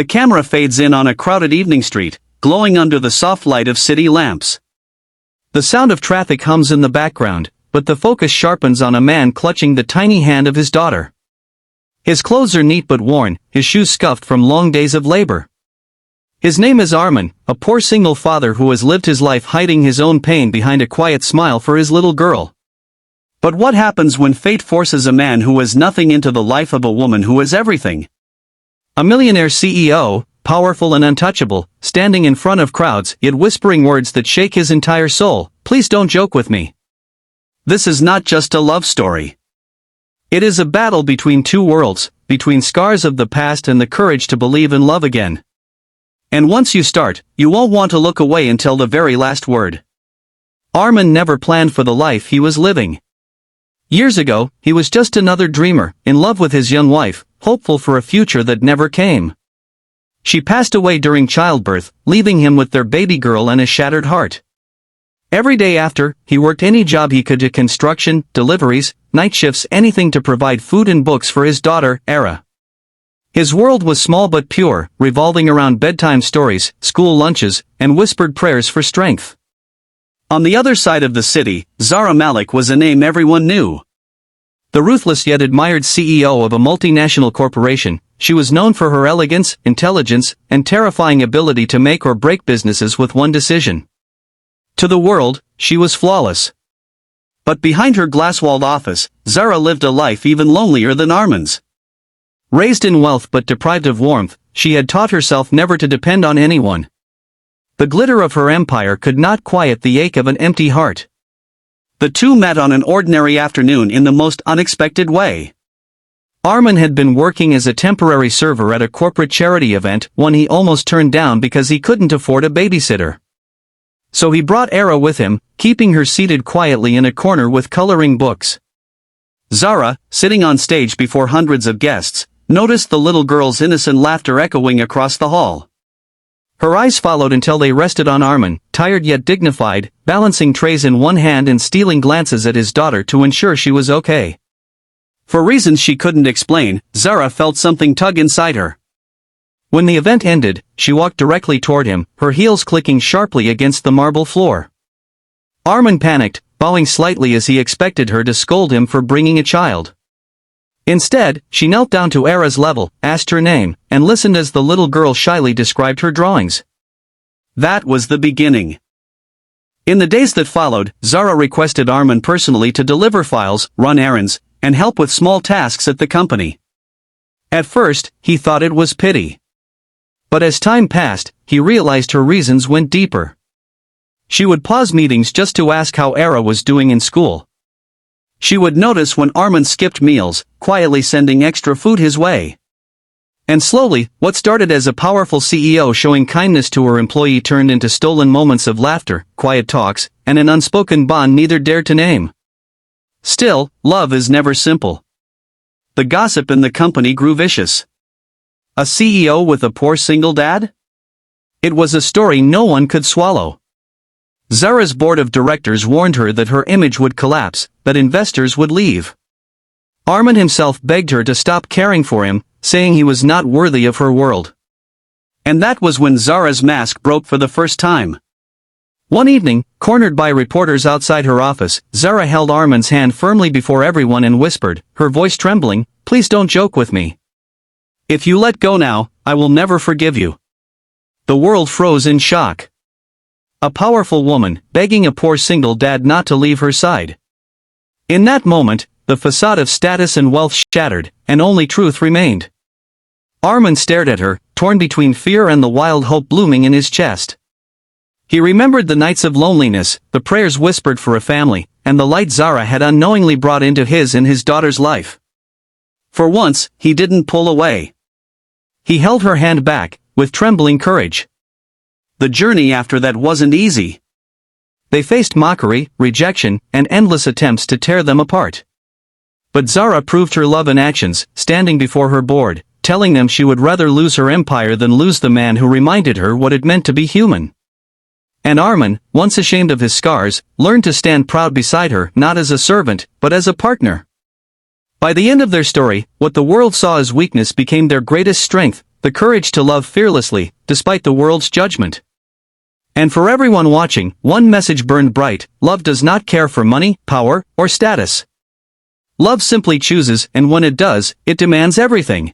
The camera fades in on a crowded evening street, glowing under the soft light of city lamps. The sound of traffic hums in the background, but the focus sharpens on a man clutching the tiny hand of his daughter. His clothes are neat but worn, his shoes scuffed from long days of labor. His name is Armin, a poor single father who has lived his life hiding his own pain behind a quiet smile for his little girl. But what happens when fate forces a man who has nothing into the life of a woman who has everything? A millionaire CEO, powerful and untouchable, standing in front of crowds yet whispering words that shake his entire soul. Please don't joke with me. This is not just a love story. It is a battle between two worlds, between scars of the past and the courage to believe in love again. And once you start, you won't want to look away until the very last word. Armin never planned for the life he was living. Years ago, he was just another dreamer, in love with his young wife, hopeful for a future that never came. She passed away during childbirth, leaving him with their baby girl and a shattered heart. Every day after, he worked any job he could, to construction, deliveries, night shifts, anything to provide food and books for his daughter, Era. His world was small but pure, revolving around bedtime stories, school lunches, and whispered prayers for strength. On the other side of the city, Zara Malik was a name everyone knew. The ruthless yet admired CEO of a multinational corporation, she was known for her elegance, intelligence, and terrifying ability to make or break businesses with one decision. To the world, she was flawless. But behind her glass-walled office, Zara lived a life even lonelier than Armin's. Raised in wealth but deprived of warmth, she had taught herself never to depend on anyone. The glitter of her empire could not quiet the ache of an empty heart. The two met on an ordinary afternoon in the most unexpected way. Armin had been working as a temporary server at a corporate charity event, one he almost turned down because he couldn't afford a babysitter. So he brought Era with him, keeping her seated quietly in a corner with coloring books. Zara, sitting on stage before hundreds of guests, noticed the little girl's innocent laughter echoing across the hall. Her eyes followed until they rested on Armin, tired yet dignified, balancing trays in one hand and stealing glances at his daughter to ensure she was okay. For reasons she couldn't explain, Zara felt something tug inside her. When the event ended, she walked directly toward him, her heels clicking sharply against the marble floor. Armin panicked, bowing slightly as he expected her to scold him for bringing a child. Instead, she knelt down to Era's level, asked her name, and listened as the little girl shyly described her drawings. That was the beginning. In the days that followed, Zara requested Armin personally to deliver files, run errands, and help with small tasks at the company. At first, he thought it was pity. But as time passed, he realized her reasons went deeper. She would pause meetings just to ask how Era was doing in school. She would notice when Armin skipped meals, quietly sending extra food his way. And slowly, what started as a powerful CEO showing kindness to her employee turned into stolen moments of laughter, quiet talks, and an unspoken bond neither dared to name. Still, love is never simple. The gossip in the company grew vicious. A CEO with a poor single dad? It was a story no one could swallow. Zara's board of directors warned her that her image would collapse, that investors would leave. Armin himself begged her to stop caring for him, saying he was not worthy of her world. And that was when Zara's mask broke for the first time. One evening, cornered by reporters outside her office, Zara held Armin's hand firmly before everyone and whispered, her voice trembling, "Please don't joke with me. If you let go now, I will never forgive you." The world froze in shock. A powerful woman, begging a poor single dad not to leave her side. In that moment, the facade of status and wealth shattered, and only truth remained. Armin stared at her, torn between fear and the wild hope blooming in his chest. He remembered the nights of loneliness, the prayers whispered for a family, and the light Zara had unknowingly brought into his and his daughter's life. For once, he didn't pull away. He held her hand back, with trembling courage. The journey after that wasn't easy. They faced mockery, rejection, and endless attempts to tear them apart. But Zara proved her love in actions, standing before her board, telling them she would rather lose her empire than lose the man who reminded her what it meant to be human. And Armin, once ashamed of his scars, learned to stand proud beside her, not as a servant, but as a partner. By the end of their story, what the world saw as weakness became their greatest strength, the courage to love fearlessly, despite the world's judgment. And for everyone watching, one message burned bright: love does not care for money, power, or status. Love simply chooses, and when it does, it demands everything.